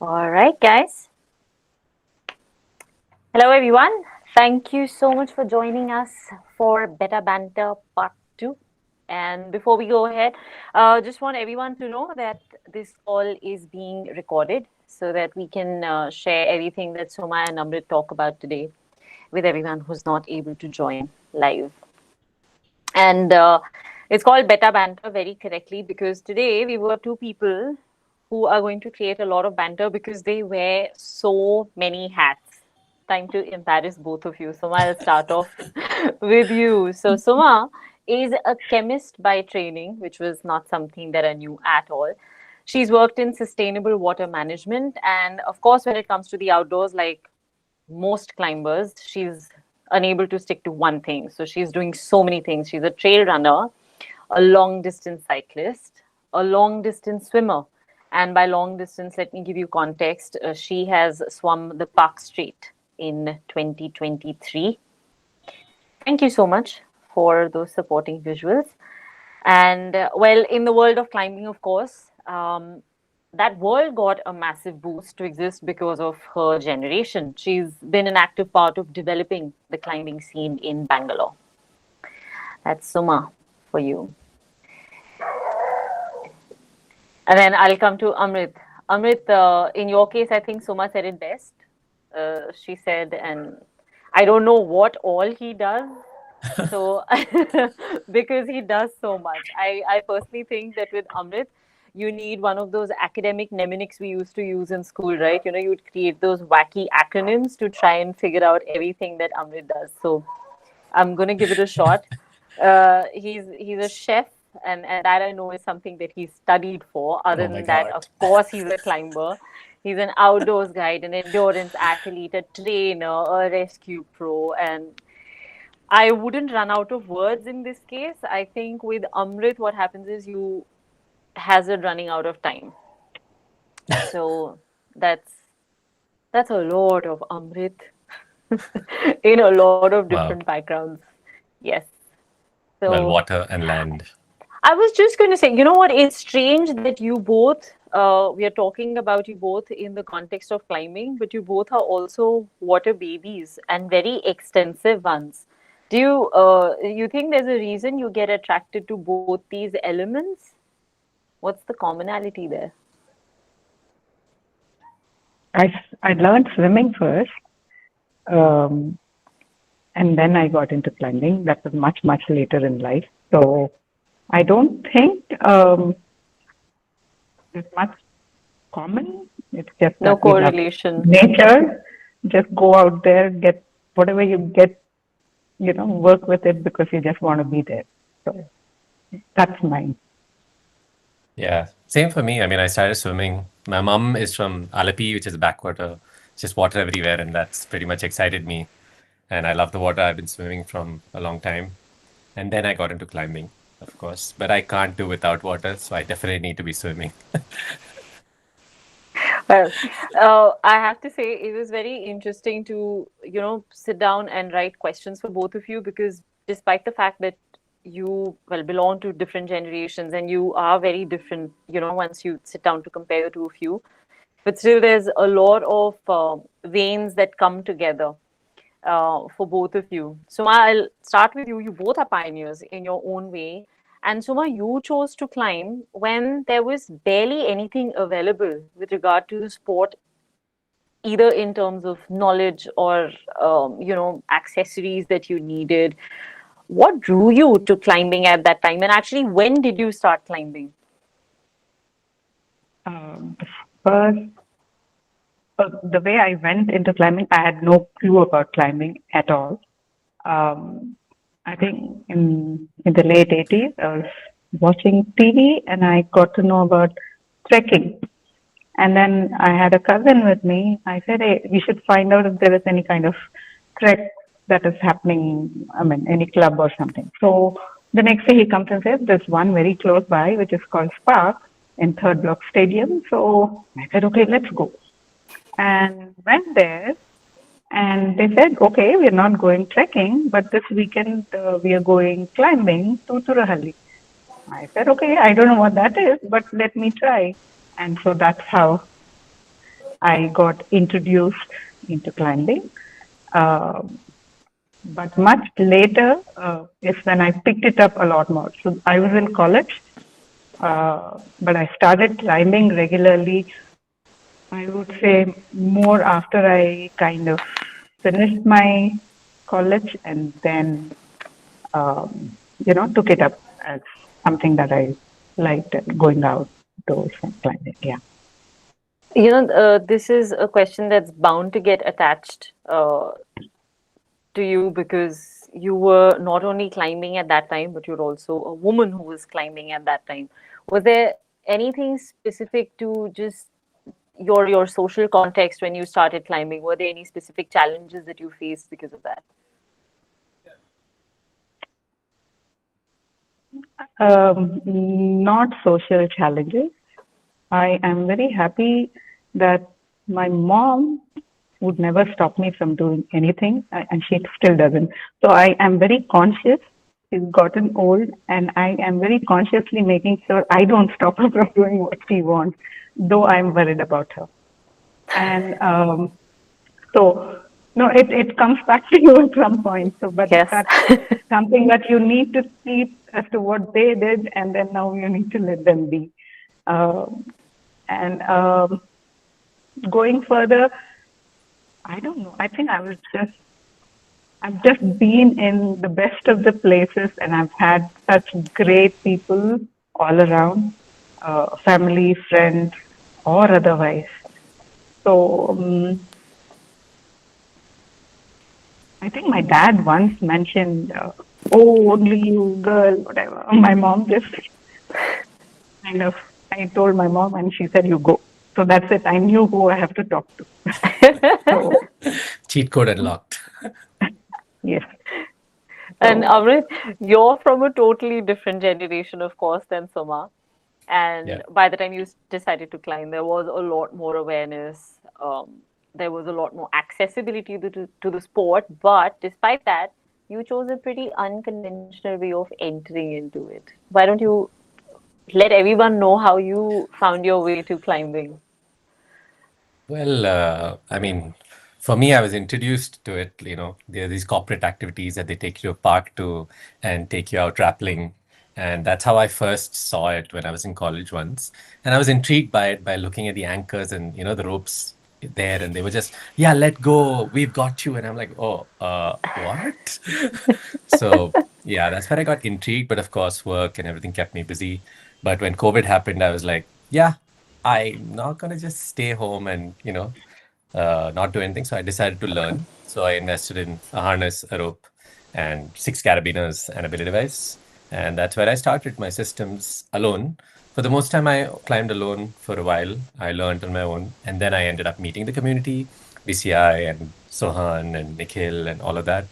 All right, guys. Hello, everyone. Thank you so much for joining us for Betta Banter Part 2. And before we go ahead, just want everyone to know that this call is being recorded so that we can share everything that Suma and Amrit talk about today with everyone who's not able to join live. And it's called Betta Banter very correctly because today we were two people who are going to create a lot of banter because they wear so many hats. Time to embarrass both of you. Suma, I'll start off with you. So, Suma is a chemist by training, which was not something that I knew at all. She's worked in sustainable water management. And of course, when it comes to the outdoors, like most climbers, she's unable to stick to one thing. So she's doing so many things. She's a trail runner, a long distance cyclist, a long distance swimmer. And by long distance, let me give you context. She has swum the Palk Strait in 2023. Thank you so much for those supporting visuals. And well, in the world of climbing, of course, that world got a massive boost to exist because of her generation. She's been an active part of developing the climbing scene in Bangalore. That's Suma for you. And then I'll come to Amrit. Amrit, in your case, I think Suma said it best. She said, and I don't know what all he does. So, because he does so much, I personally think that with Amrit, you need one of those academic mnemonics we used to use in school, right? You know, you'd create those wacky acronyms to try and figure out everything that Amrit does. So, I'm going to give it a shot. He's a chef, and that I know is something that he's studied for. Other Oh my than that, God. of course, he's a climber. He's an outdoors guide, an endurance athlete, a trainer, a rescue pro, and I wouldn't run out of words in this case. I think with Amrit, what happens is you hazard running out of time. So that's that's a lot of Amrit in a lot of different Wow. backgrounds. Yes. Well, So water and land. I was just going to say, you know what? It's strange that you both, we are talking about you both in the context of climbing, but you both are also water babies and very extensive ones. You think there's a reason you get attracted to both these elements? What's the commonality there? I learned swimming first, um, and then I got into climbing. That was much later in life. So I don't think there's much common. It's just No that we love correlation. nature. Just go out there, get whatever you get, work with it because you just want to be there. So that's mine. Yeah. Same for me. I mean, I started swimming. My mom is from Alapi, which is a backwater, just water everywhere, and that's pretty much excited me. And I love the water. I've been swimming from a long time. And then I got into climbing, of course. But I can't do without water, so I definitely need to be swimming. Well, I have to say it was very interesting to, sit down and write questions for both of you because despite the fact that you, well, belong to different generations and you are very different, once you sit down to compare the two of you, but still there's a lot of veins that come together for both of you. Suma, I'll start with you. You both are pioneers in your own way. And Suma, you chose to climb when there was barely anything available with regard to the sport, either in terms of knowledge or, accessories that you needed. What drew you to climbing at that time? And actually, when did you start climbing? The first, the way I went into climbing, I had no clue about climbing at all. Um, I think in the late 80s, I was watching TV and I got to know about trekking. And then I had a cousin with me. I said, hey, we should find out if there is any kind of trek that is happening, I mean, any club or something. So the next day he comes and says, there's one very close by, which is called Spark in Third Block Stadium. So I said, okay, let's go. And went there and they said, okay, we're not going trekking, but this weekend we are going climbing to Turahalli. I said, okay, I don't know what that is, but let me try. And so that's how I got introduced into climbing. But much later is when I picked it up a lot more. So I was in college, but I started climbing regularly, I would say, more after I kind of finished my college and then, took it up as something that I liked going outdoors and climbing. Yeah. This is a question that's bound to get attached to you because you were not only climbing at that time, but you're also a woman who was climbing at that time. Was there anything specific to just your social context when you started climbing? Were there any specific challenges that you faced because of that? Not social challenges. I am very happy that my mom would never stop me from doing anything, and she still doesn't. So I am very conscious. She's gotten old, and I am very consciously making sure I don't stop her from doing what she wants, though I'm worried about her. And so, no, it comes back to you at some point. So, but Yes. that's something that you need to see as to what they did, and then now you need to let them be. And going further, I don't know. I think I've just been in the best of the places, and I've had such great people all around, family, friends, or otherwise. So I think my dad once mentioned, "Oh, only you, girl, whatever." My mom just kind of, I told my mom, and she said, "You go." So that's it. I knew who I have to talk to. So Cheat code unlocked. yes. And So Amrit, you're from a totally different generation, of course, than Suma. And Yeah. by the time you decided to climb, there was a lot more awareness. There was a lot more accessibility to the sport. But despite that, you chose a pretty unconventional way of entering into it. Why don't you let everyone know how you found your way to climbing? Well, I mean, for me, I was introduced to it. There are these corporate activities that they take you to a park to and take you out rappelling. And that's how I first saw it when I was in college once. And I was intrigued by it by looking at the anchors and, the ropes there. And they were just, yeah, let go. We've got you. And I'm like, oh, what? So, yeah, that's where I got intrigued. But of course, work and everything kept me busy. But when COVID happened, I was like, yeah, I'm not gonna just stay home and not do anything. So I decided to learn. So I invested in a harness, a rope, and 6 carabiners and a belly device. And that's where I started my systems alone. For the most time, I climbed alone for a while. I learned on my own, and then I ended up meeting the community, BCI and Sohan and Nikhil and all of that.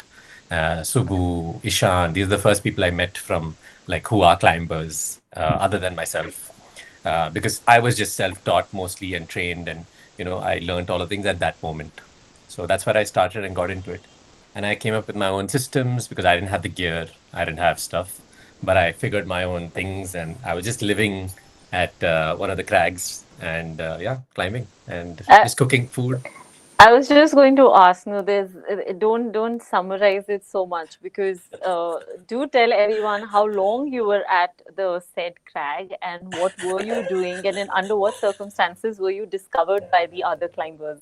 Subbu, Ishan, these are the first people I met from like who are climbers, other than myself, because I was just self-taught mostly and trained, and I learned all the things at that moment. So that's where I started and got into it. And I came up with my own systems because I didn't have the gear, I didn't have stuff, but I figured my own things, and I was just living at one of the crags and yeah, climbing and Uh, just cooking food. I was just going to ask, no, don't summarize it so much because do tell everyone how long you were at the said crag and what were you doing and in under what circumstances were you discovered by the other climbers?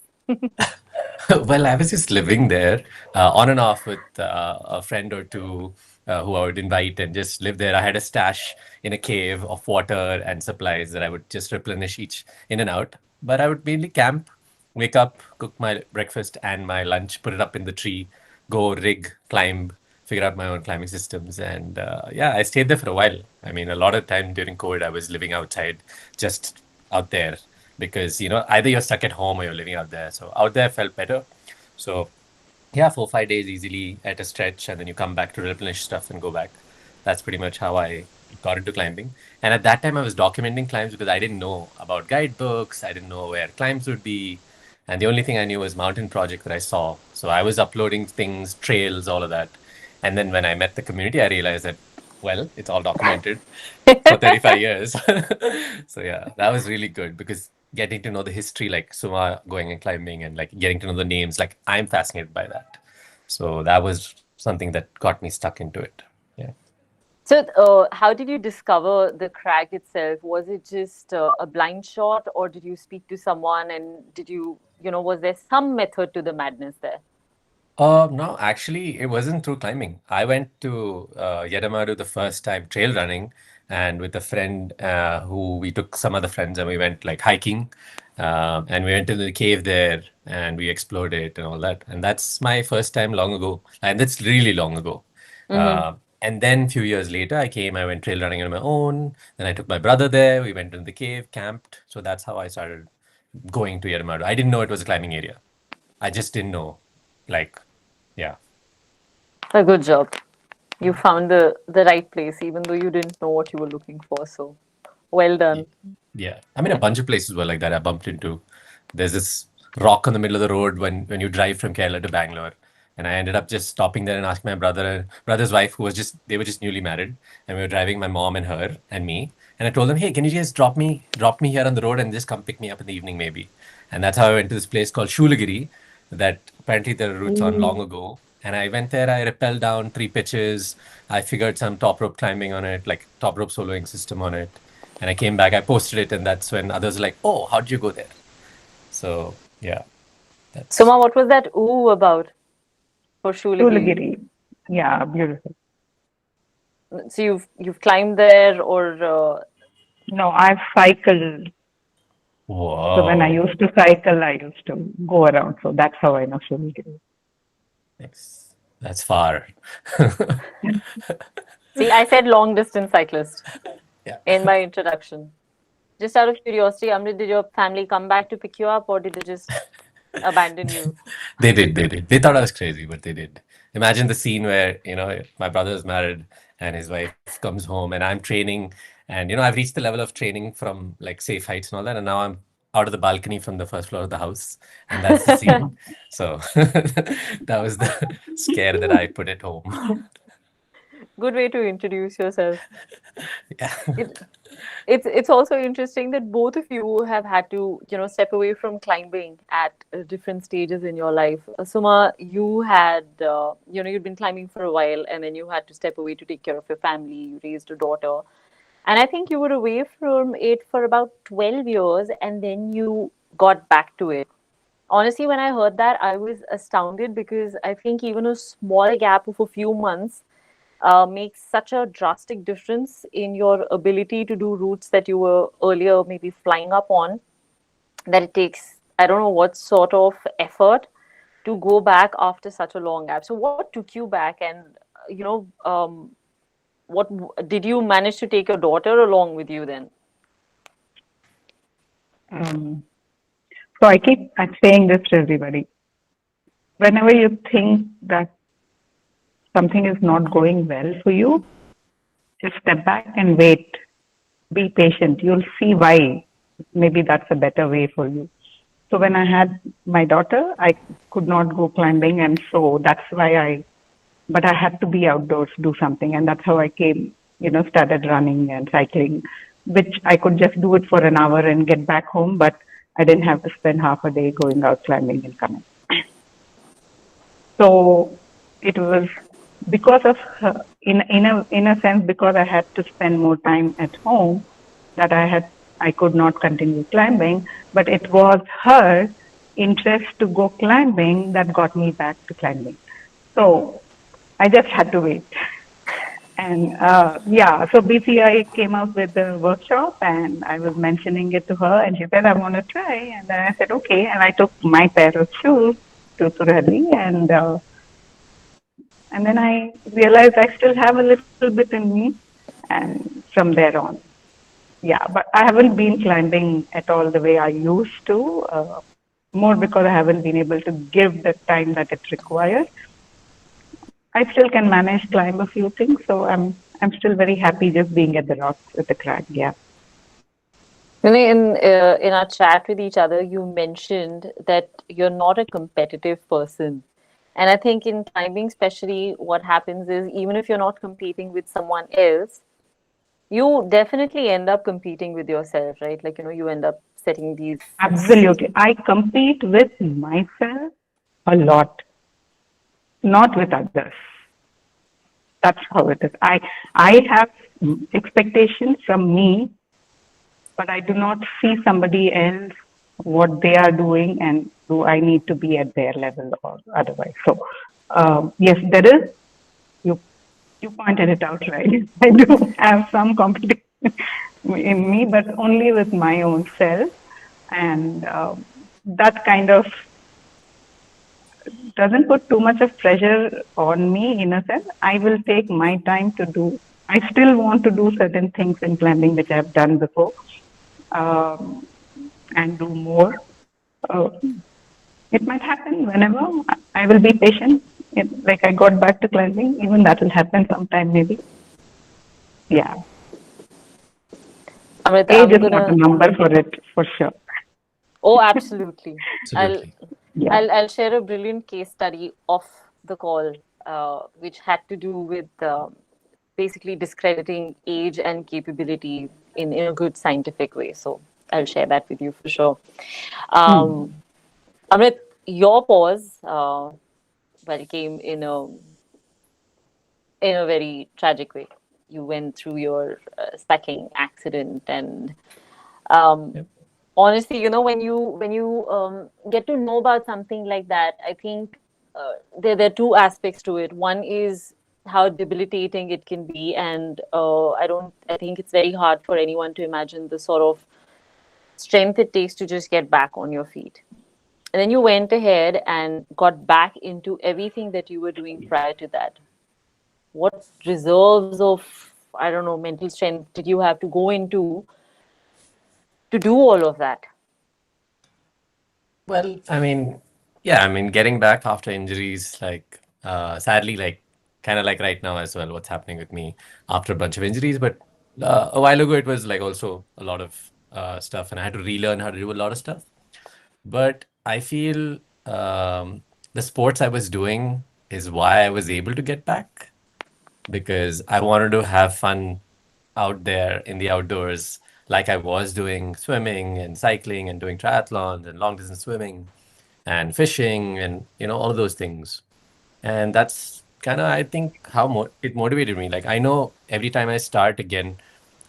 Well, I was just living there on and off with a friend or two who I would invite and just live there. I had a stash in a cave of water and supplies that I would just replenish each in and out. But I would mainly camp, wake up, cook my breakfast and my lunch, put it up in the tree, go rig, climb, figure out my own climbing systems. And yeah, I stayed there for a while. I mean, a lot of time during COVID, I was living outside, just out there because either you're stuck at home or you're living out there. So out there felt better. So yeah, 4 5 days easily at a stretch, and then you come back to replenish stuff and go back. That's pretty much how I got into climbing. And at that time, I was documenting climbs because I didn't know about guidebooks. I didn't know where climbs would be. And the only thing I knew was mountain project that I saw. So I was uploading things, trails, all of that. And then when I met the community, I realized that, well, it's all documented for 35 years. So yeah, that was really good because getting to know the history, like Suma going and climbing and like getting to know the names, like I'm fascinated by that. So that was something that got me stuck into it. Yeah. So, how did you discover the crag itself? Was it just a blind shot, or did you speak to someone? And did you, was there some method to the madness there? No, actually, it wasn't through climbing. I went to Yedamadu the first time trail running, and with a friend who we took some other friends and we went like hiking, and we went to the cave there and we explored it and all that. And that's my first time long ago, and that's really long ago. Mm-hmm. And then a few years later, I went trail running on my own. Then I took my brother there. We went to the cave, camped. So that's how I started going to Yedamadu. I didn't know it was a climbing area. I just didn't know, like, yeah. A good job. You found the right place, even though you didn't know what you were looking for. So, well done. Yeah. I mean, a bunch of places were like that I bumped into. There's this rock on the middle of the road when you drive from Kerala to Bangalore. And I ended up just stopping there and asking my brother's wife, they were just newly married. And we were driving my mom and her and me. And I told them, hey, can you just drop me here on the road and just come pick me up in the evening, maybe? And that's how I went to this place called Shulagiri that apparently there are routes on long ago. And I went there, I rappelled down 3 pitches. I figured some top rope climbing on it, like top rope soloing system on it. And I came back, I posted it, and that's when others were like, oh, how'd you go there? So, yeah, that's. Suma, what was that ooh about for Shulagiri? Shulagiri. Yeah, beautiful. So you've climbed there, or No, I've cycled. So when I Whoa. used to cycle, I used to go around. So that's how I know Shulagiri. That's far. see, I said long distance cyclist Yeah. in my introduction. Just out of curiosity, Amrit, did your family come back to pick you up, or did they just abandon you? They did, they did. They thought I was crazy, but they did. Imagine the scene where, my brother is married and his wife comes home and I'm training. And, I've reached the level of training from like safe heights and all that. And now I'm out of the balcony from the first floor of the house. And that's the scene. So that was the scare that I put at home. Good way to introduce yourself. Yeah. It, it's also interesting that both of you have had to step away from climbing at different stages in your life. Suma, you had you'd been climbing for a while, and then you had to step away to take care of your family. You raised a daughter, and I think you were away from it for about 12 years, and then you got back to it. Honestly, when I heard that, I was astounded, because I think even a small gap of a few months makes such a drastic difference in your ability to do routes that you were earlier maybe flying up on, that it takes, I don't know what sort of effort to go back after such a long gap. So what took you back? And what did you manage to take your daughter along with you then? So I'm saying this to everybody. Whenever you think that something is not going well for you, just step back and wait. Be patient. You'll see why. Maybe that's a better way for you. So when I had my daughter, I could not go climbing, and so that's why but I had to be outdoors, do something, and that's how I came, started running and cycling, which I could just do it for an hour and get back home, but I didn't have to spend half a day going out climbing and coming. So it was because of her, in a sense, because I had to spend more time at home, that I could not continue climbing, but it was her interest to go climbing that got me back to climbing. So I just had to wait. And so BCI came out with the workshop, and I was mentioning it to her, and she said, I want to try. And then I said, okay. And I took my pair of shoes to Surali, and then I realized I still have a little bit in me, and from there on. Yeah, but I haven't been climbing at all the way I used to, more because I haven't been able to give the time that it requires. I still can manage climb a few things, so I'm still very happy just being at the rocks with the crag. Yeah. In our chat with each other, you mentioned that you're not a competitive person. And I think in climbing, especially, what happens is, even if you're not competing with someone else, you definitely end up competing with yourself, right? Like, you end up setting these. Absolutely. I compete with myself a lot, not with others. That's how it is. I have expectations from me, but I do not see somebody else what they are doing, and do I need to be at their level or otherwise. So yes, there is. You you pointed it out, right? I do have some competition in me, but only with my own self, and that kind of doesn't put too much of pressure on me in a sense. I will take my time to do. I still want to do certain things in climbing which I've done before, um, and do more. Uh, it might happen whenever. I will be patient. Like I got back to climbing, even that will happen sometime maybe. Yeah, Amrit, age I'm is not a gonna. number for it for sure. Oh, absolutely. I'll Absolutely. Yeah. I'll share a brilliant case study off the call, which had to do with basically discrediting age and capability in a good scientific way. So I'll share that with you for sure. Hmm. Amrit, your pause, well, came in a very tragic way. You went through your sacking accident, and um, Yep. honestly, when you get to know about something like that, I think there are two aspects to it. One is how debilitating it can be, and I think it's very hard for anyone to imagine the sort of strength it takes to just get back on your feet. And then you went ahead and got back into everything that you were doing prior to that. What reserves of, I don't know, mental strength did you have to go into to do all of that? Well, I mean, yeah, I mean, getting back after injuries, like, sadly, like, kind of like right now as well, what's happening with me after a bunch of injuries. But a while ago, it was like also a lot of stuff, and I had to relearn how to do a lot of stuff. But I feel the sports I was doing is why I was able to get back, because I wanted to have fun out there in the outdoors, like I was doing swimming and cycling and doing triathlons and long distance swimming and fishing and all of those things. And that's kind of, I think, how it motivated me. Like, I know every time I start again,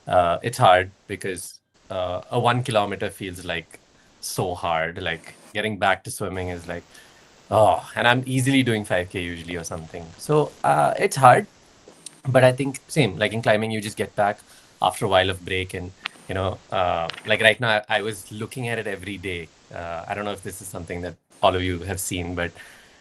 it's hard because a 1 kilometer feels like so hard. Like getting back to swimming is like, oh, and I'm easily doing 5K usually or something. So it's hard, but I think same like in climbing, you just get back after a while of break, and like right now, I was looking at it every day. I don't know if this is something that all of you have seen, but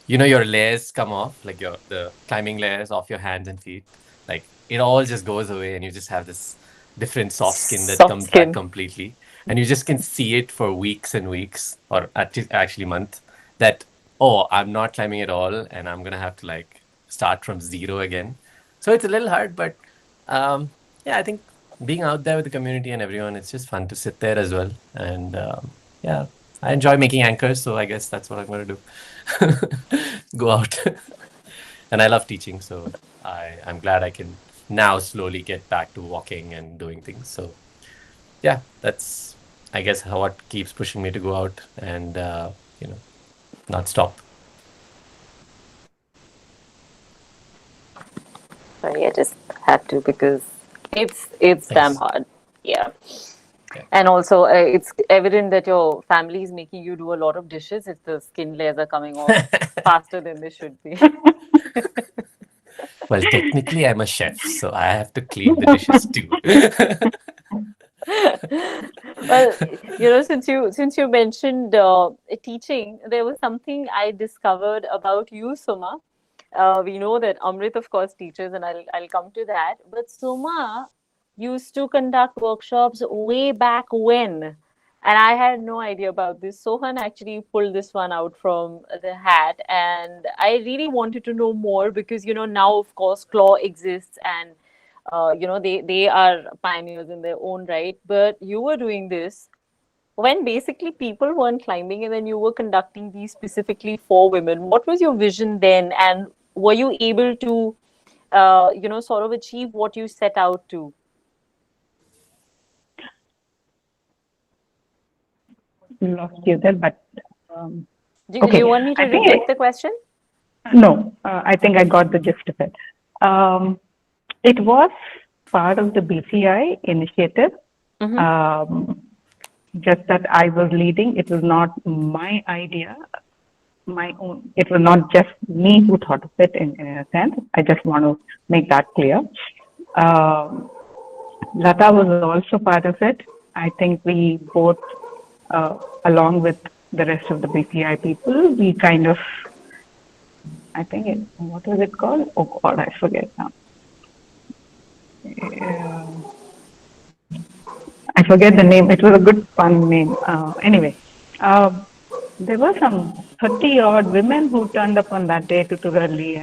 your layers come off, like the climbing layers off your hands and feet, like it all just goes away, and you just have this different soft skin that Soft comes back skin. completely, and you just can see it for weeks and weeks, or actually month, that, oh, I'm not climbing at all, and I'm gonna have to like start from zero again. So it's a little hard, but yeah, I think being out there with the community and everyone, it's just fun to sit there as well. And yeah, I enjoy making anchors, so I guess that's what I'm going to do. Go out. And I love teaching, so I'm glad I can now slowly get back to walking and doing things. So yeah, that's, I guess, how what keeps pushing me to go out and, not stop. Sorry, I just had to because it's damn Thanks. hard. Yeah. Yeah. And also, it's evident that your family is making you do a lot of dishes if the skin layers are coming off faster than they should be. Well, technically, I'm a chef, so I have to clean the dishes too. Well, since you mentioned teaching, there was something I discovered about you, Suma. We know that Amrit, of course, teaches, and I'll come to that. But Suma used to conduct workshops way back when, and I had no idea about this. Sohan actually pulled this one out from the hat, and I really wanted to know more because now, of course, Claw exists, and they are pioneers in their own right. But you were doing this when basically people weren't climbing, and then you were conducting these specifically for women. What was your vision then, and were you able to sort of achieve what you set out to? lost you there, but um, Do okay. you want me to I think repeat the question? no. I think I got the gist of it. Um, it was part of the BCI initiative. Mm-hmm. Um, just that I was leading. It was not my idea, my own. It was not just me who thought of it in a sense. I just want to make that clear. Um, Lata was also part of it. I think we both, along with the rest of the BCI people, we kind of, I think what was it called? Oh God, I forget now. Uh, I forget the name. It was a good fun name. Anyway, uh, there were some 30 odd women who turned up on that day to Turali,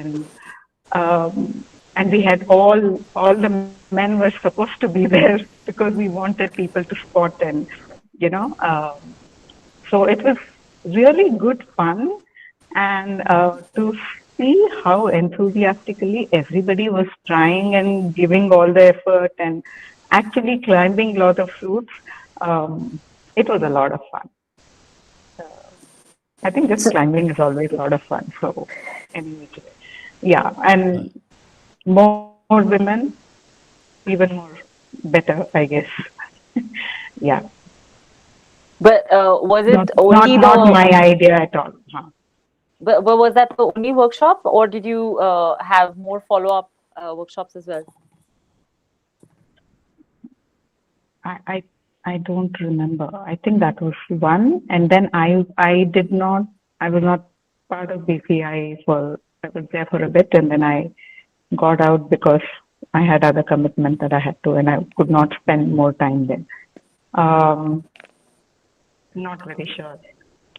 and we had all the men were supposed to be there because we wanted people to spot, and you know, so it was really good fun, and to see how enthusiastically everybody was trying and giving all the effort and actually climbing a lot of routes. It was a lot of fun. I think just climbing is always a lot of fun. So anyway, yeah, and more women, even more better, I guess. Yeah, But was not it not only not the my idea at all. Huh. but was that the only workshop, or did you have more follow-up workshops as well? I, I I don't remember. I think that was one, and then I did not. I was not part of BCI for. I was there for a bit, and then I got out because I had other commitment that I had to, and I could not spend more time there. Um, Not very sure.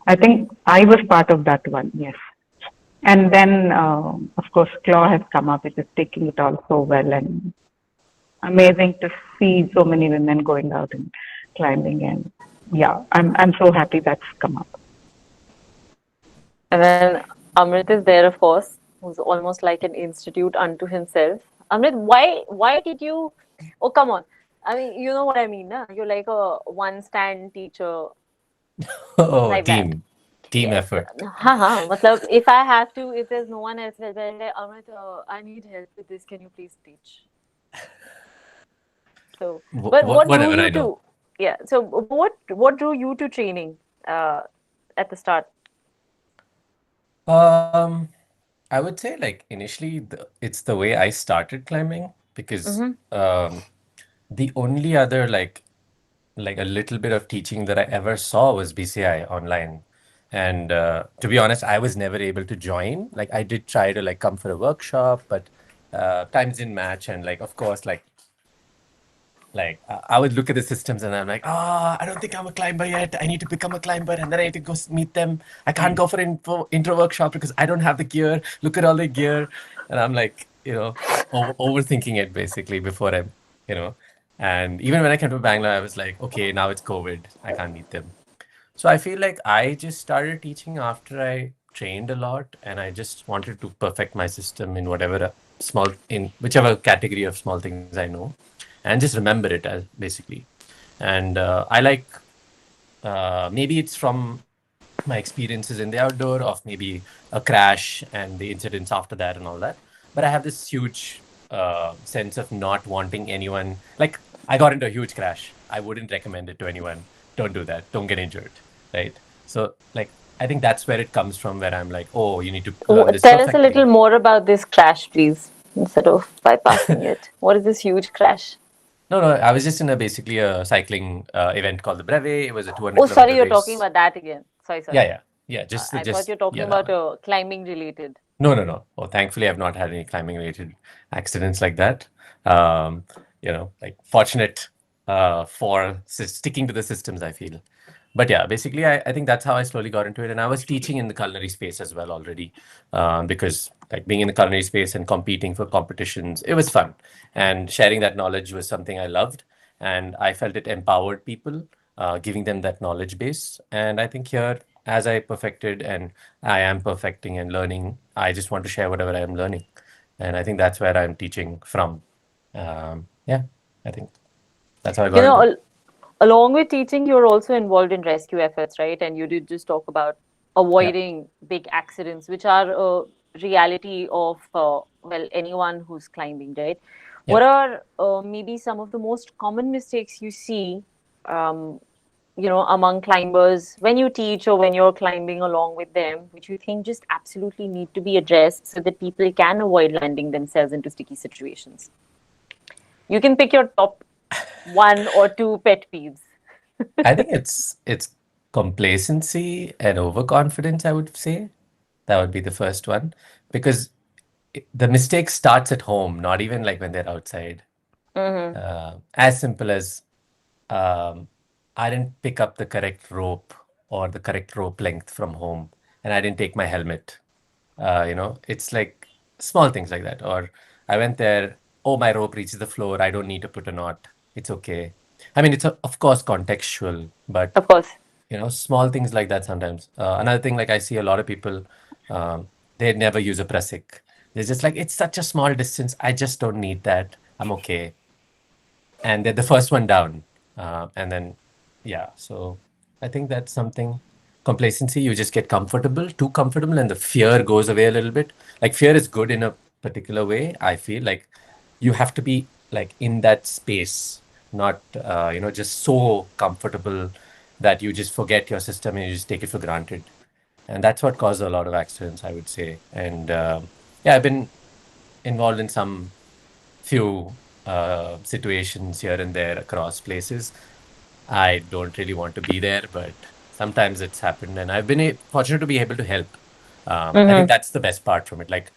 I think I was part of that one. Yes. And then, of course, Claw has come up. It is taking it all so well, and amazing to see so many women going out and climbing. And yeah, I'm so happy that's come up. And then Amrit is there, of course, who's almost like an institute unto himself. Amrit, why did you? Oh, come on. I mean, you know what I mean, na? You're like a one stand teacher Oh, like that. team Yes. effort. Haha. Matlab, if I have to, if there's no one else, I'll be like, Amrit, I need help with this. Can you please teach? So, but what drew Whatever you I know. to? Yeah. So, what drew you to training at the start? Um, I would say like initially it's the way I started climbing because Mm-hmm. the only other like a little bit of teaching that I ever saw was BCI online. And to be honest, I was never able to join. Like I did try to like come for a workshop, but times didn't match. And like of course, I would look at the systems and I'm like, oh, I don't think I'm a climber yet. I need to become a climber and then I need to go meet them. I can't go for intro workshop because I don't have the gear. Look at all the gear. And I'm like, overthinking it basically before I, you know. And even when I came to Bangalore, I was like, okay, now it's COVID. I can't meet them. So I feel like I just started teaching after I trained a lot and I just wanted to perfect my system in in whichever category of small things I know and just remember it as basically. And I like maybe it's from my experiences in the outdoor of maybe a crash and the incidents after that and all that. But I have this huge sense of not wanting anyone. Like, I got into a huge crash. I wouldn't recommend it to anyone. Don't do that. Don't get injured. Right. So, like, I think that's where it comes from, where I'm like, oh, you need to learn this Tell us a little perfectly. more about this crash, please, instead of bypassing it. What is this huge crash? No, I was just in basically a cycling event called the Brevet. It was a 200 Oh, sorry, kilometer you're talking race. about that again. Sorry, Yeah, sorry. yeah. I thought you're talking Yeah, that about one. climbing related. No. Oh, thankfully, I've not had any climbing related accidents like that. Um, like fortunate for sticking to the systems, I feel. But yeah, basically, I think that's how I slowly got into it. And I was teaching in the culinary space as well already, because like being in the culinary space and competing for competitions, it was fun. And sharing that knowledge was something I loved. And I felt it empowered people, giving them that knowledge base. And I think here, as I perfected and I am perfecting and learning, I just want to share whatever I am learning. And I think that's where I'm teaching from. Yeah, I think that's how I You got into know, it. Along with teaching, you're also involved in rescue efforts, right? And you did just talk about Yeah. avoiding big accidents, which are a reality of, well, anyone who's climbing, right? Yeah. What are maybe some of the most common mistakes you see, um, among climbers when you teach or when you're climbing along with them, which you think just absolutely need to be addressed so that people can avoid landing themselves into sticky situations? You can pick your top one or two pet peeves. I think it's complacency and overconfidence, I would say. That would be the first one. Because the mistake starts at home, not even like when they're outside. Mm-hmm. As simple as um, I didn't pick up the correct rope or the correct rope length from home, and I didn't take my helmet. It's like small things like that. Or I went there, oh, my rope reaches the floor. I don't need to put a knot. It's okay. I mean, it's of course contextual, but Of course. small things like that sometimes. Another thing, like I see a lot of people, they never use a pressik. They're just like, it's such a small distance. I just don't need that. I'm okay. And they're the first one down. And then, yeah. So I think that's something. Complacency, you just get comfortable, too comfortable, and the fear goes away a little bit. Like fear is good in a particular way. I feel like you have to be like in that space, not just so comfortable that you just forget your system and you just take it for granted. And that's what caused a lot of accidents, I would say. And yeah, I've been involved in some few situations here and there across places. I don't really want to be there, but sometimes it's happened, and I've been fortunate to be able to help. I think Mm-hmm. that's the best part from it. Like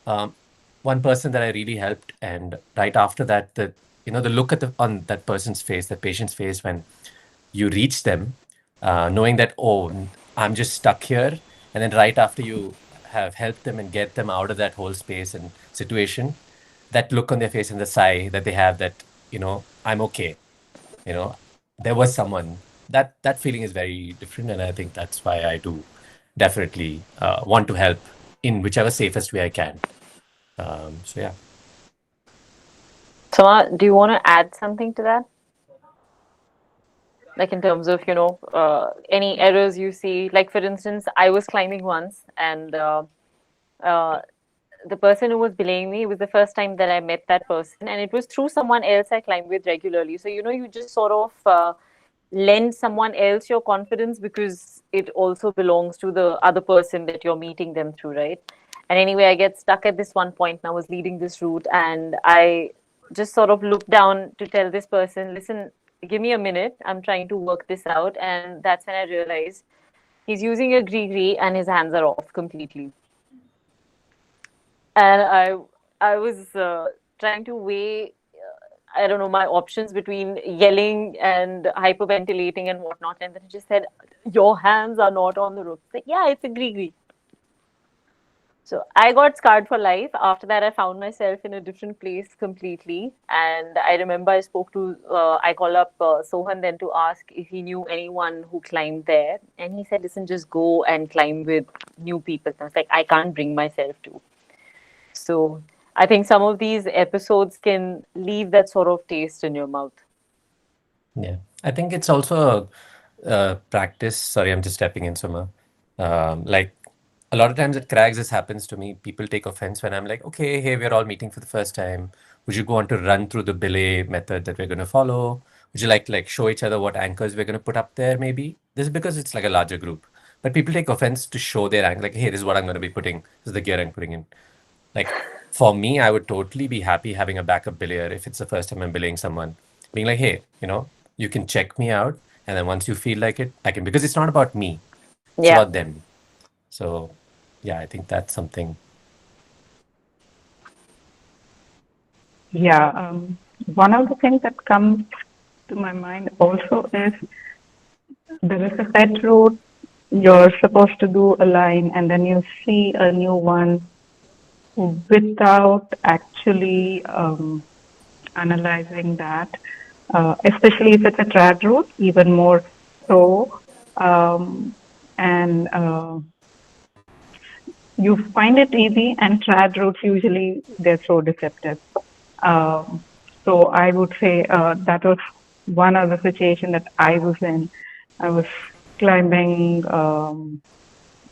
um, one person that I really helped, and right after that, the look on that person's face, that patient's face when you reach them, knowing that, oh, I'm just stuck here, and then right after you have helped them and get them out of that whole space and situation, that look on their face and the sigh that they have, that I'm okay, you know there was someone, that feeling is very different, and I think that's why I do definitely want to help in whichever safest way I can. So yeah. Suma, do you want to add something to that? Like in terms of, any errors you see? Like, for instance, I was climbing once, and uh, the person who was belaying me, it was the first time that I met that person, and it was through someone else I climb with regularly. So, you just sort of lend someone else your confidence because it also belongs to the other person that you're meeting them through, right? And anyway, I get stuck at this one point, and I was leading this route, and I just sort of looked down to tell this person, listen, give me a minute. I'm trying to work this out. And that's when I realized he's using a gree and his hands are off completely. And I was trying to weigh, I don't know, my options between yelling and hyperventilating and whatnot, and then he just said, "Your hands are not on the rope." It's like, yeah, it's a gree. So I got scarred for life. After that, I found myself in a different place completely. And I remember I spoke to, I called up Sohan then to ask if he knew anyone who climbed there. And he said, listen, just go and climb with new people. And I was like, I can't bring myself to. So I think some of these episodes can leave that sort of taste in your mouth. Yeah, I think it's also a practice. Sorry, I'm just stepping in, Suma. Like a lot of times at crags, this happens to me. People take offense when I'm like, okay, hey, we're all meeting for the first time. Would you want to run through the belay method that we're going to follow? Would you like show each other what anchors we're going to put up there? Maybe this is because it's like a larger group, but people take offense to show their anchor. Like, hey, this is what I'm going to be putting. This is the gear I'm putting in. Like for me, I would totally be happy having a backup belayer if it's the first time I'm belaying someone. Being like, hey, you can check me out, and then once you feel like it, I can, because it's not about me, it's Yeah. about them. So yeah, I think that's something. Yeah, one of the things that comes to my mind also is there is a set route, you're supposed to do a line, and then you see a new one without actually analyzing that, especially if it's a trad route, even more so. And You find it easy, and trad routes usually they're so deceptive. So I would say that was one other situation that I was in. I was climbing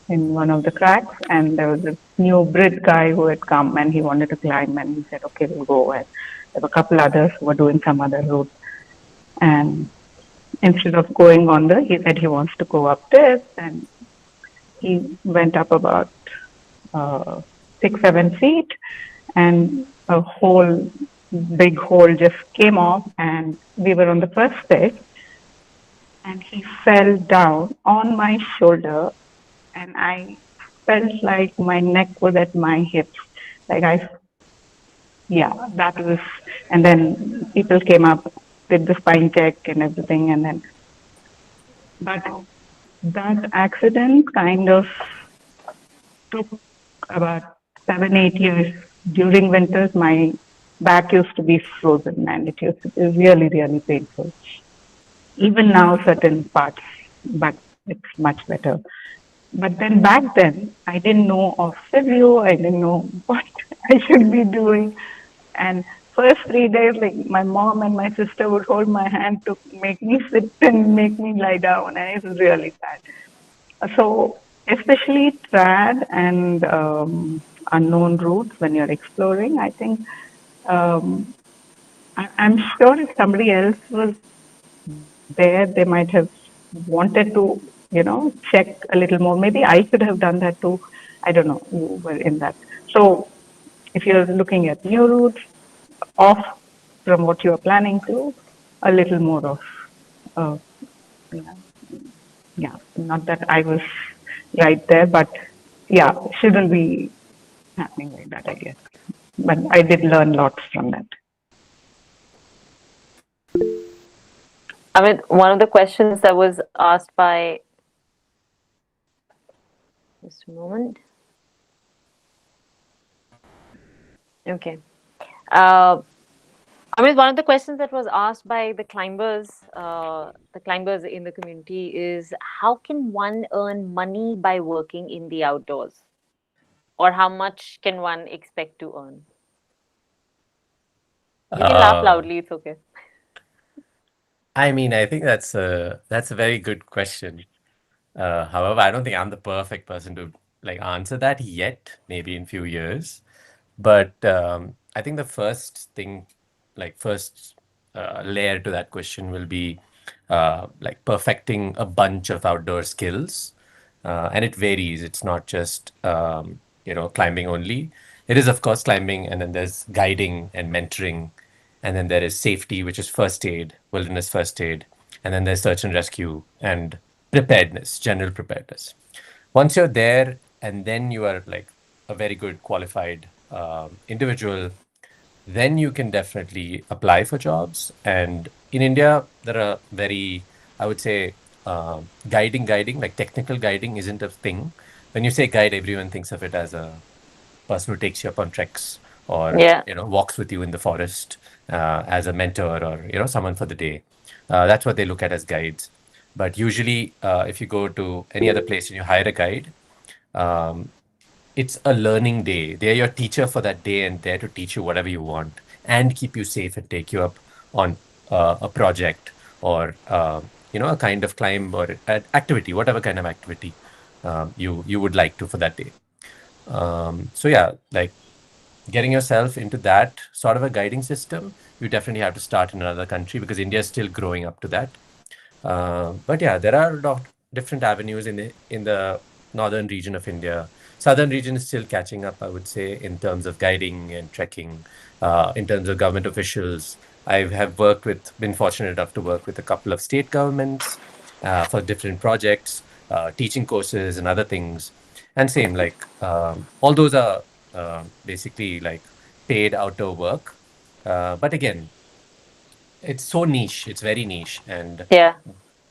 in one of the cracks, and there was a new Brit guy who had come, and he wanted to climb, and he said, "Okay, we'll go." And there were a couple others who were doing some other route, and instead of going on he said he wants to go up this, and he went up about 6, 7 feet, and a whole big hole just came off, and we were on the first stage, and he fell down on my shoulder, and I felt like my neck was at my hips. Like that was, and then people came up, did the spine check and everything, and then, but that accident kind of took about 7, 8 years. During winters, my back used to be frozen, and it used to be really, really painful. Even now, certain parts, but it's much better. But then back then, I didn't know of physio. I didn't know what I should be doing. And first 3 days, like my mom and my sister would hold my hand to make me sit and make me lie down, and it was really bad. So especially trad and unknown routes when you're exploring, I think I'm sure if somebody else was there, they might have wanted to, check a little more. Maybe I should have done that too. I don't know. You were in that. So if you're looking at new routes off from what you're planning to, a little more of, uh, yeah, not that I was right there, but yeah, shouldn't be happening like that, I guess. But I did learn lots from that. Amit, one of the questions that was asked by, just a moment. Okay. Amit, one of the questions that was asked by the climbers in the community is, how can one earn money by working in the outdoors? Or how much can one expect to earn? You can laugh loudly, it's okay. I mean, I think that's a very good question. However, I don't think I'm the perfect person to like answer that yet. Maybe in few years, but I think the first thing, like first layer to that question will be like perfecting a bunch of outdoor skills, and it varies. It's not just climbing only. It is of course climbing, and then there's guiding and mentoring, and then there is safety, which is first aid, wilderness first aid, and then there's search and rescue and preparedness, general preparedness. Once you're there, and then you are like a very good qualified individual, then you can definitely apply for jobs. And in India, there are very, I would say, guiding, like technical guiding isn't a thing. When you say guide, everyone thinks of it as a person who takes you up on treks or Yeah. walks with you in the forest as a mentor or someone for the day. That's what they look at as guides. But usually, if you go to any other place and you hire a guide, it's a learning day. They're your teacher for that day and there to teach you whatever you want and keep you safe and take you up on a project or a kind of climb or activity, whatever kind of activity you would like to for that day. So yeah, like getting yourself into that sort of a guiding system, you definitely have to start in another country because India is still growing up to that. But yeah, there are a lot of different avenues in the northern region of India. Southern region is still catching up, I would say, in terms of guiding and trekking. In terms of government officials, I have been fortunate enough to work with a couple of state governments for different projects, teaching courses and other things. And same, like all those are basically like paid outdoor work. But again, it's so niche. It's very niche, and Yeah.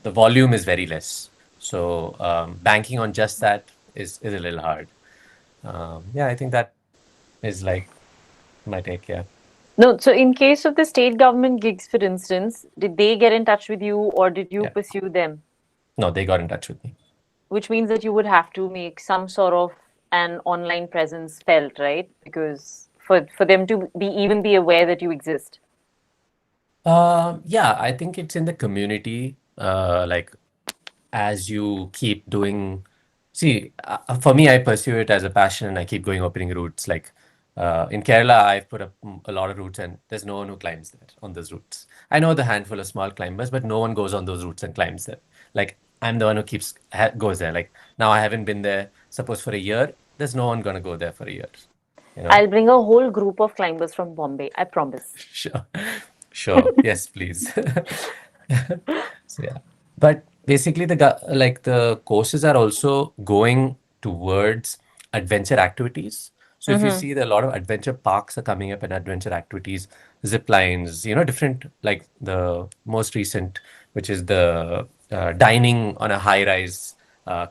the volume is very less. So banking on just that is a little hard. Yeah, I think that is like my take. Yeah. No, so in case of the state government gigs, for instance, did they get in touch with you or did you Yeah. pursue them? No, they got in touch with me. Which means that you would have to make some sort of an online presence felt, right? Because for them to be aware that you exist. Yeah, I think it's in the community. Like as you keep doing, see, for me, I pursue it as a passion and I keep going opening routes. Like in Kerala, I've put up a lot of routes and there's no one who climbs there on those routes. I know the handful of small climbers, but no one goes on those routes and climbs there. Like I'm the one who goes there. Like now I haven't been there, suppose for a year, there's no one gonna go there for a year, you know? I'll bring a whole group of climbers from Bombay, I promise. Sure. Sure. Yes, please. So yeah. But basically like the courses are also going towards adventure activities. So if you Mm-hmm. see that a lot of adventure parks are coming up and adventure activities, zip lines, different like the most recent, which is the dining on a high-rise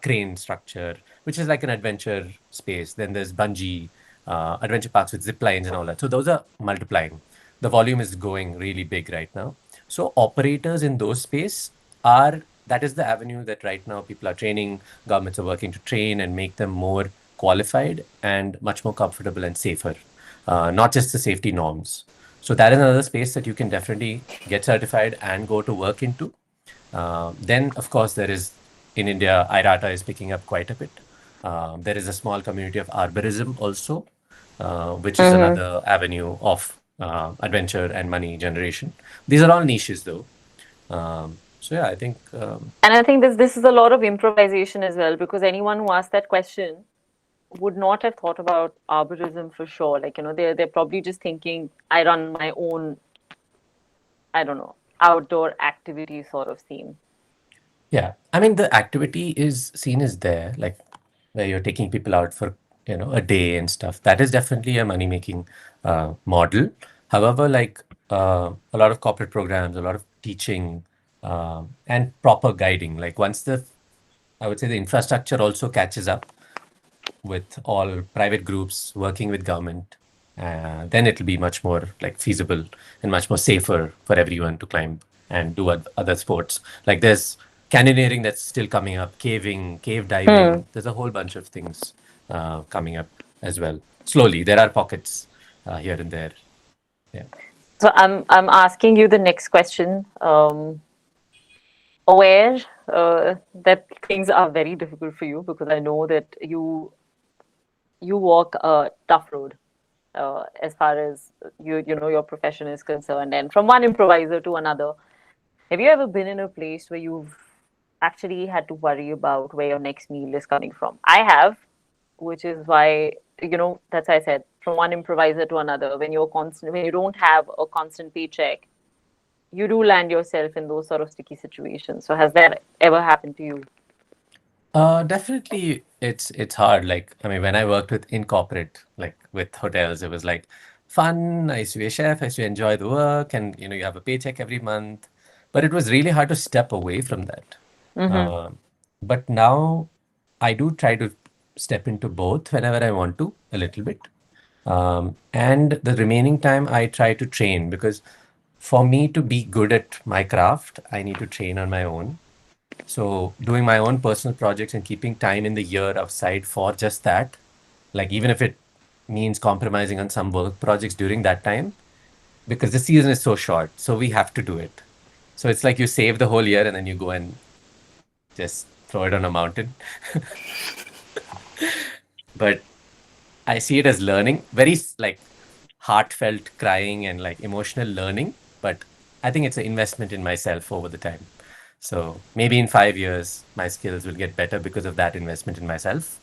crane structure, which is like an adventure space. Then there's bungee, adventure parks with zip lines and all that. So those are multiplying. The volume is going really big right now. So operators in those space that is the avenue that right now people are training, governments are working to train and make them more qualified and much more comfortable and safer, not just the safety norms. So that is another space that you can definitely get certified and go to work into. Then, of course, there is in India, IRATA is picking up quite a bit. There is a small community of arborism also, which is Mm-hmm. another avenue of adventure and money generation. These are all niches, though. So yeah, I think And I think this is a lot of improvisation as well, because anyone who asked that question would not have thought about arborism for sure. Like, they're probably just thinking, I run my own, I don't know, outdoor activity sort of theme. yeah, I mean the activity is seen as there, like where you're taking people out for a day and stuff. That is definitely a money making model. However, like a lot of corporate programs, a lot of teaching, and proper guiding. Like once I would say the infrastructure also catches up with all private groups working with government, then it'll be much more like feasible and much more safer for everyone to climb and do other sports. Like there's canyoneering that's still coming up, caving, cave Hmm. diving. There's a whole bunch of things coming up as well. Slowly, there are pockets here and there. Yeah. So I'm asking you the next question. Aware that things are very difficult for you, because I know that you walk a tough road as far as your profession is concerned, and from one improviser to another. Have you ever been in a place where you've actually had to worry about where your next meal is coming from? I have, which is why, that's why I said from one improviser to another. When you don't have a constant paycheck, you do land yourself in those sort of sticky situations. So has that ever happened to you? Definitely it's hard. Like, I mean, when I worked in corporate, like with hotels, it was like fun. I used to be a chef, I used to enjoy the work, and you have a paycheck every month. But it was really hard to step away from that. Mm-hmm. Uh, but now I do try to step into both whenever I want to, a little bit. And the remaining time I try to train because for me to be good at my craft, I need to train on my own. So doing my own personal projects and keeping time in the year outside for just that, like even if it means compromising on some work projects during that time, because the season is so short, so we have to do it. So it's like you save the whole year and then you go and just throw it on a mountain. But I see it as learning, very like heartfelt crying and like emotional learning. But I think it's an investment in myself over the time. So maybe in 5 years, my skills will get better because of that investment in myself.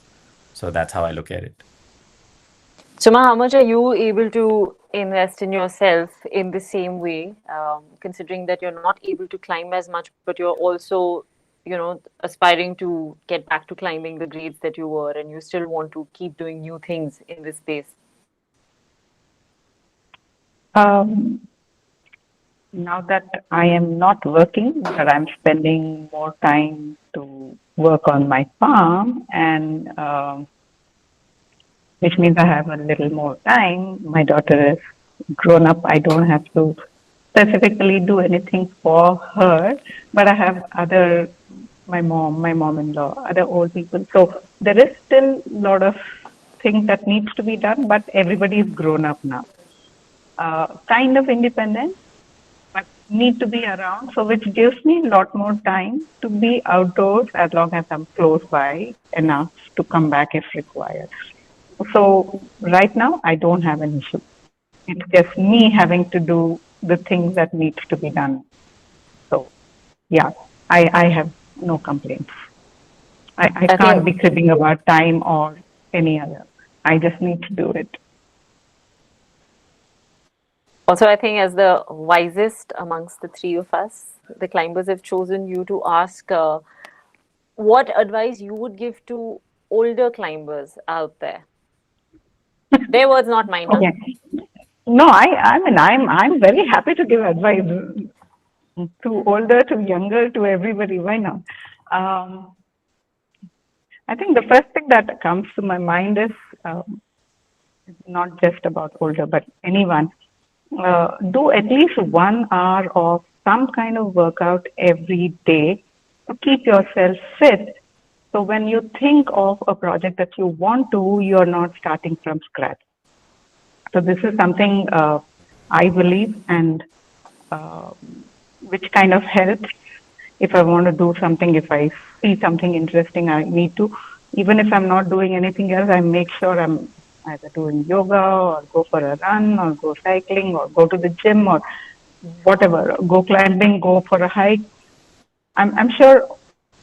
So that's how I look at it. Suma, how much are you able to invest in yourself in the same way, considering that you're not able to climb as much, but you're also, aspiring to get back to climbing the grades that you were, and you still want to keep doing new things in this space? Um, Now that I am not working, but I'm spending more time to work on my farm, and which means I have a little more time. My daughter is grown up. I don't have to specifically do anything for her, but I have my mom-in-law, other old people. So there is still a lot of things that needs to be done, but everybody is grown up now. Kind of independent, but need to be around, so which gives me a lot more time to be outdoors as long as I'm close by enough to come back if required. So right now, I don't have an issue. It's just me having to do the things that needs to be done. So yeah, I have no complaints. I I can't think be cribbing about time or any other. I just need to do it. also, I think as the wisest amongst the three of us, the climbers have chosen you to ask what advice you would give to older climbers out there. Their words, not mine, huh? Okay. No, I mean, I'm very happy to give advice to older, to younger, to everybody. Why not? Um, I think the first thing that comes to my mind is not just about older, but anyone. Do at least 1 hour of some kind of workout every day to keep yourself fit. So when you think of a project that you want to, you're not starting from scratch. So this is something I believe, and uh, which kind of helps if I want to do something. If I see something interesting, I need to, even if I'm not doing anything else, I make sure I'm either doing yoga or go for a run or go cycling or go to the gym or whatever, go climbing, go for a hike. I'm sure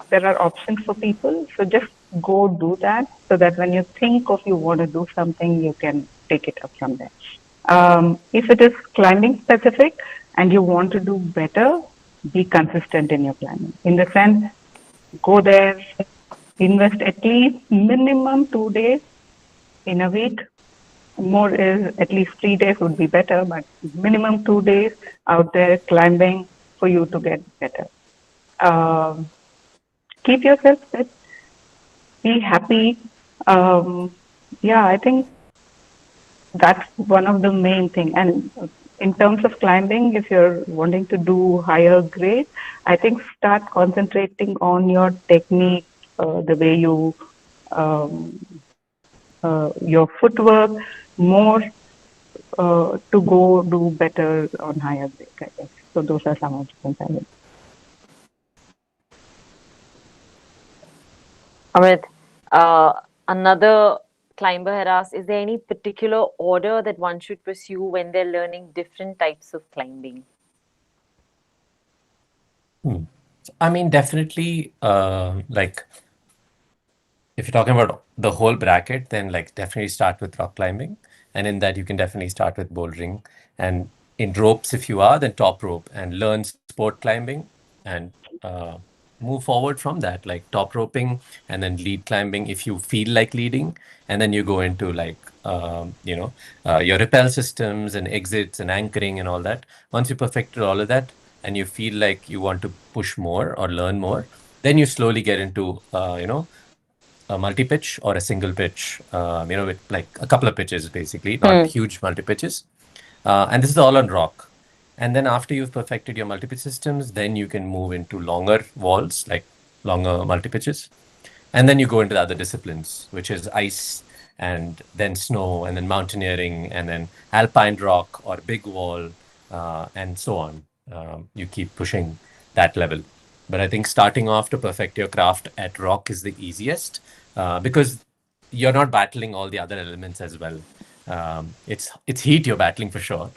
there are options for people. So just go do that so that when you think of you want to do something, you can take it up from there. If it is climbing specific and you want to do better, be consistent in your climbing. In the sense, go there, invest at least minimum 2 days in a week. More is at least 3 days would be better, but minimum 2 days out there climbing for you to get better. Um, Keep yourself fit, be happy. Yeah, I think that's one of the main thing. And in terms of climbing, if you're wanting to do higher grade, I think start concentrating on your technique, the way you, um, your footwork, more to go do better on higher grade, I guess. So those are some of the things I would. Amrit, another climber had asked, is there any particular order that one should pursue when they're learning different types of climbing? I mean, definitely, like if you're talking about the whole bracket, then like definitely start with rock climbing. And in that, you can definitely start with bouldering. And in ropes, if you are, then top rope and learn sport climbing and uh, move forward from that, like top roping and then lead climbing if you feel like leading. And then you go into like, your rappel systems and exits and anchoring and all that. Once you perfected all of that and you feel like you want to push more or learn more, then you slowly get into, a multi-pitch or a single pitch, with like a couple of pitches, basically, not Hmm. huge multi-pitches. And this is all on rock. And then after you've perfected your multi-pitch systems, then you can move into longer walls, like longer multi-pitches. And then you go into the other disciplines, which is ice and then snow and then mountaineering and then alpine rock or big wall and so on. You keep pushing that level. But I think starting off to perfect your craft at rock is the easiest because you're not battling all the other elements as well. It's heat you're battling for sure,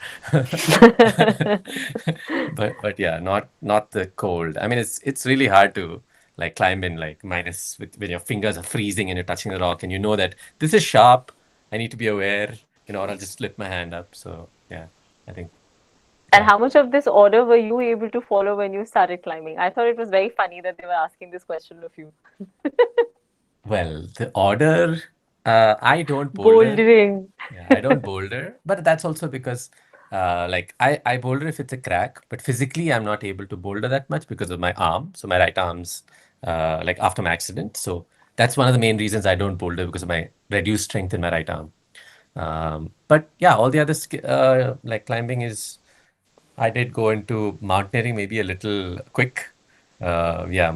but yeah, not the cold. I mean, it's really hard to like climb in like minus with when your fingers are freezing and you're touching the rock and you know that this is sharp. I need to be aware, or I'll just slip my hand up. So yeah, I think And yeah. how much of this order were you able to follow when you started climbing? I thought it was very funny that they were asking this question of you. Well, the order, I don't boulder. Bouldering. Yeah, I don't boulder, but that's also because like I boulder if it's a crack, but physically I'm not able to boulder that much because of my arm. So my right arm's like after my accident. So that's one of the main reasons I don't boulder because of my reduced strength in my right arm. But yeah, all the other like climbing is I did go into mountaineering maybe a little quick. Yeah,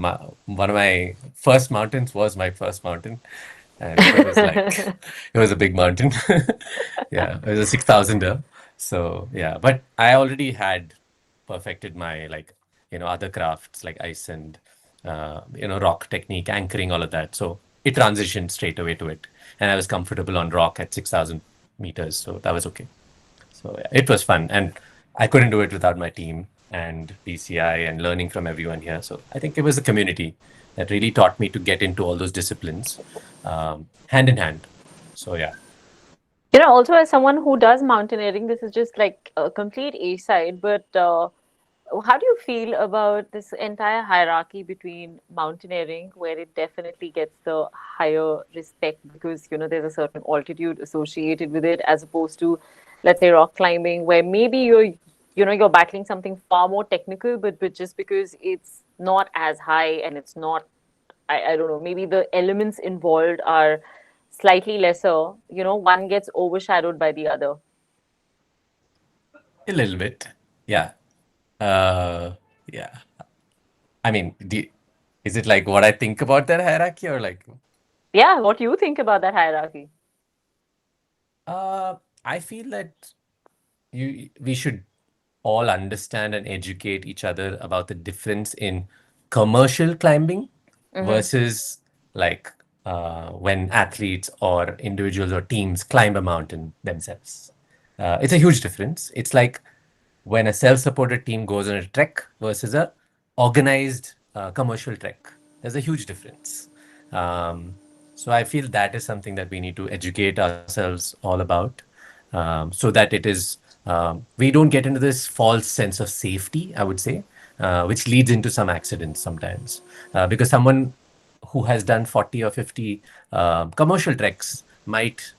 one of my first mountains was my first mountain, and it was like it was a big mountain. Yeah, it was a 6,000er. So yeah, but I already had perfected my other crafts like ice and rock technique, anchoring, all of that. So it transitioned straight away to it, and I was comfortable on rock at 6,000 meters, so that was okay. So yeah, it was fun, and I couldn't do it without my team and PCI and learning from everyone here. So I think it was the community that really taught me to get into all those disciplines hand in hand. So yeah. Also as someone who does mountaineering, this is just like a complete A side, but how do you feel about this entire hierarchy between mountaineering, where it definitely gets the higher respect because there's a certain altitude associated with it, as opposed to, let's say, rock climbing, where maybe you're battling something far more technical, but just because it's not as high and it's not, I don't know, maybe the elements involved are slightly lesser, one gets overshadowed by the other. A little bit. Yeah. Uh, yeah. I mean, is it like what I think about that hierarchy or like? Yeah, what do you think about that hierarchy? I feel that we should all understand and educate each other about the difference in commercial climbing versus like when athletes or individuals or teams climb a mountain themselves. It's a huge difference. It's like when a self-supported team goes on a trek versus a organized commercial trek. There's a huge difference. Um, so I feel that is something that we need to educate ourselves all about, so that it is we don't get into this false sense of safety, I would say, which leads into some accidents sometimes. Because someone who has done 40 or 50 commercial treks might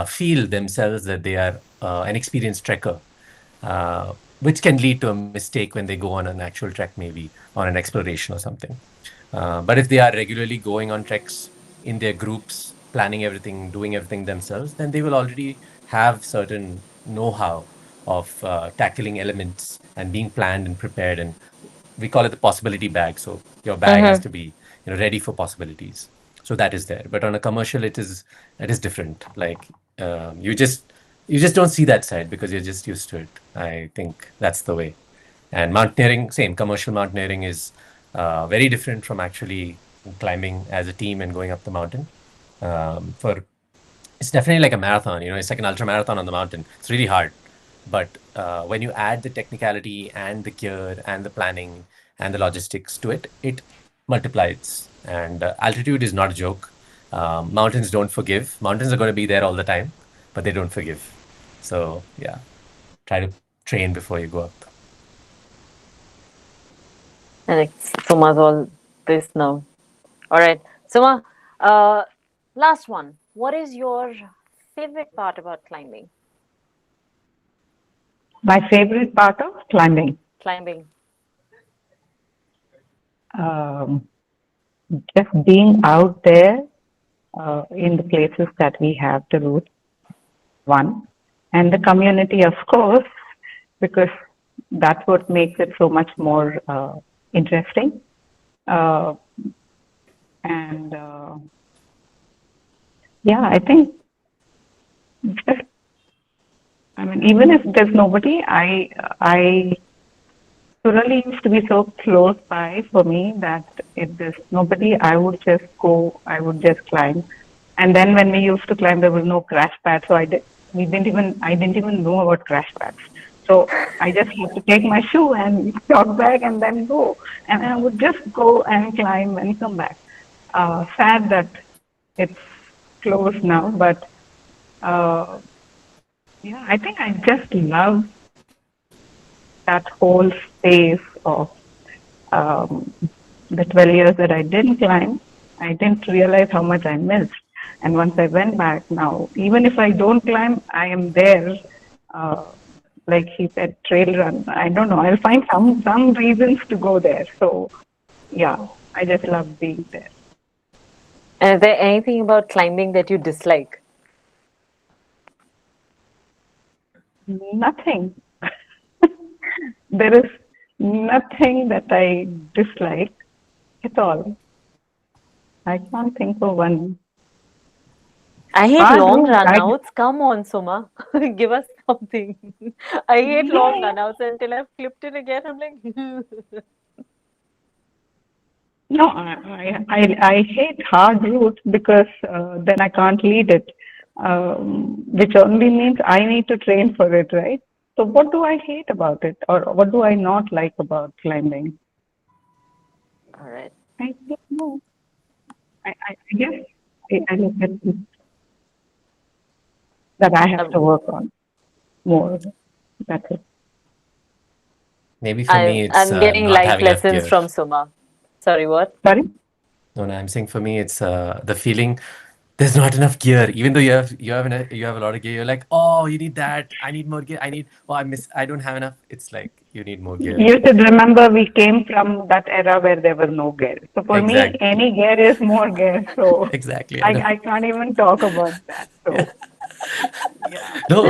feel themselves that they are an experienced trekker, which can lead to a mistake when they go on an actual trek, maybe on an exploration or something. But if they are regularly going on treks in their groups, planning everything, doing everything themselves, then they will already have certain know-how of tackling elements and being planned and prepared. And we call it the possibility bag. So your bag has to be ready for possibilities. So that is there. But on a commercial, it is different. Like you just don't see that side because you're just used to it. I think that's the way. And mountaineering, same. Commercial mountaineering is very different from actually climbing as a team and going up the mountain. For It's definitely like a marathon. It's like an ultra marathon on the mountain. It's really hard, but when you add the technicality and the gear and the planning and the logistics to it, it multiplies. And altitude is not a joke. Mountains don't forgive. Mountains are going to be there all the time, but they don't forgive. So yeah, try to train before you go up. And it's Suma's all this now. All right, Suma, last one. What is your favorite part about climbing? My favorite part of climbing, Climbing. um, just being out there in the places that we have the route, one, and the community, of course, because that's what makes it so much more interesting. Uh, and yeah, I think just, I mean, even if there's nobody, I Surali used to be so close by for me that if there's nobody, I would just go, I would just climb. And then when we used to climb, there was no crash pad, so I didn't even know about crash pads. So I just had to take my shoe and jog back and then go. And I would just go and climb and come back. Sad that it's closed now, but uh, yeah, I think I just love that whole space of um, the 12 years that I didn't climb. I didn't realize how much I missed. And once I went back now, even if I don't climb, I am there. Uh, like he said, trail run. I don't know. I'll find some reasons to go there. So yeah, I just love being there. And is there anything about climbing that you dislike? Nothing. There is nothing that I dislike at all. I can't think of one. I hate Hard long route. runouts. Come on, Suma. Give us something. I hate long runouts until I've clipped it again. I'm like, No, I hate hard routes because then I can't lead it, which only means I need to train for it, right? So what do I hate about it, or what do I not like about climbing? all right. I don't know. I guess I look at it that I have to Um, work on more. That's it. Maybe for me, it's I'm getting not life having enough lessons gear. from Suma. Sorry, what? Sorry? No, I'm saying for me, it's the feeling there's not enough gear. Even though you have a lot of gear, you're like, oh, you need that. I need more gear. I don't have enough. It's like you need more gear. You should remember we came from that era where there was no gear. So for me, Exactly. any gear is more gear. So Exactly. I I, know. I can't even talk about that. Yeah. So yeah. No,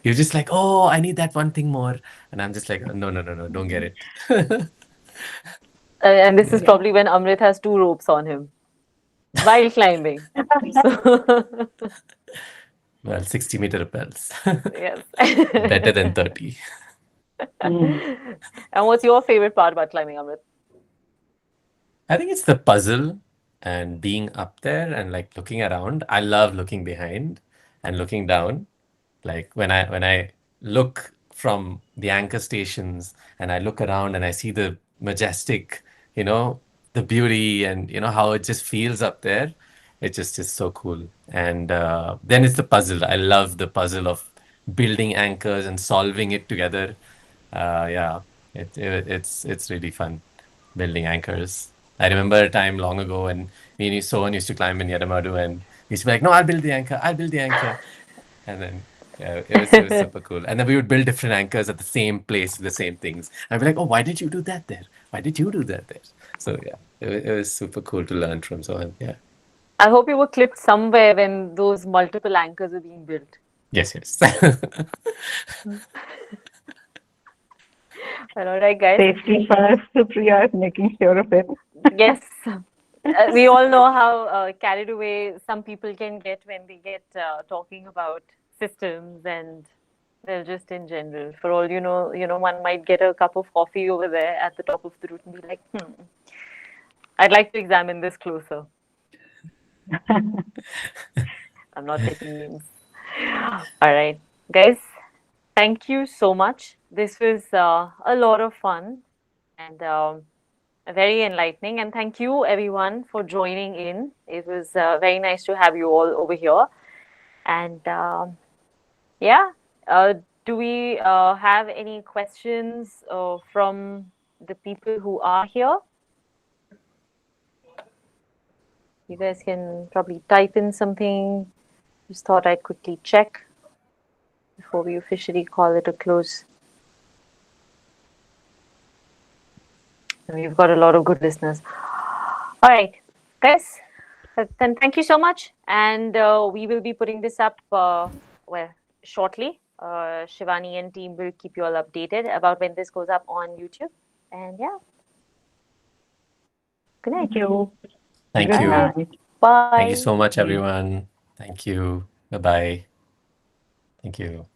you're just like, oh, I need that one thing more, and I'm just like, no, no, no, no, don't get it. And this is Yeah. Yeah. probably when Amrit has two ropes on him while climbing. So, Well, 60-meter rappels, yes. better than 30. Mm. And what's your favorite part about climbing, Amrit? I think it's the puzzle and being up there and like looking around. I love looking behind and looking down. Like when I look from the anchor stations and I look around and I see the majestic, you know, the beauty and how it just feels up there. It just is so cool. And then it's the puzzle. I love the puzzle of building anchors and solving it together. Yeah, it's really fun building anchors. I remember a time long ago when me and Sohan used to climb in Yadamadu and we used to be like, no, I'll build the anchor, I'll build the anchor. And then yeah, it was super cool. And then we would build different anchors at the same place, the same things. I'd be like, oh, why did you do that there? Why did you do that there? So yeah, it was super cool to learn from Sohan. Yeah. I hope you were clipped somewhere when those multiple anchors were being built. Yes, yes. Well, all right, guys. Safety first. Supriya is making sure of it. Yes. We all know how carried away some people can get when they get talking about systems and well, just in general. For all one might get a cup of coffee over there at the top of the route and be like, I'd like to examine this closer. I'm not taking names. All right, guys. Thank you so much. This was a lot of fun and very enlightening. And thank you, everyone, for joining in. It was very nice to have you all over here. And yeah, do we have any questions from the people who are here? You guys can probably type in something. Just thought I'd quickly check before we officially call it a close. We've got a lot of good listeners. All right, guys. Then thank you so much, and we will be putting this up shortly. Shivani and team will keep you all updated about when this goes up on YouTube. And yeah, good night. Thank you. Thank Good you. night. Bye. Thank you so much, everyone. Thank you. Bye bye. Thank you.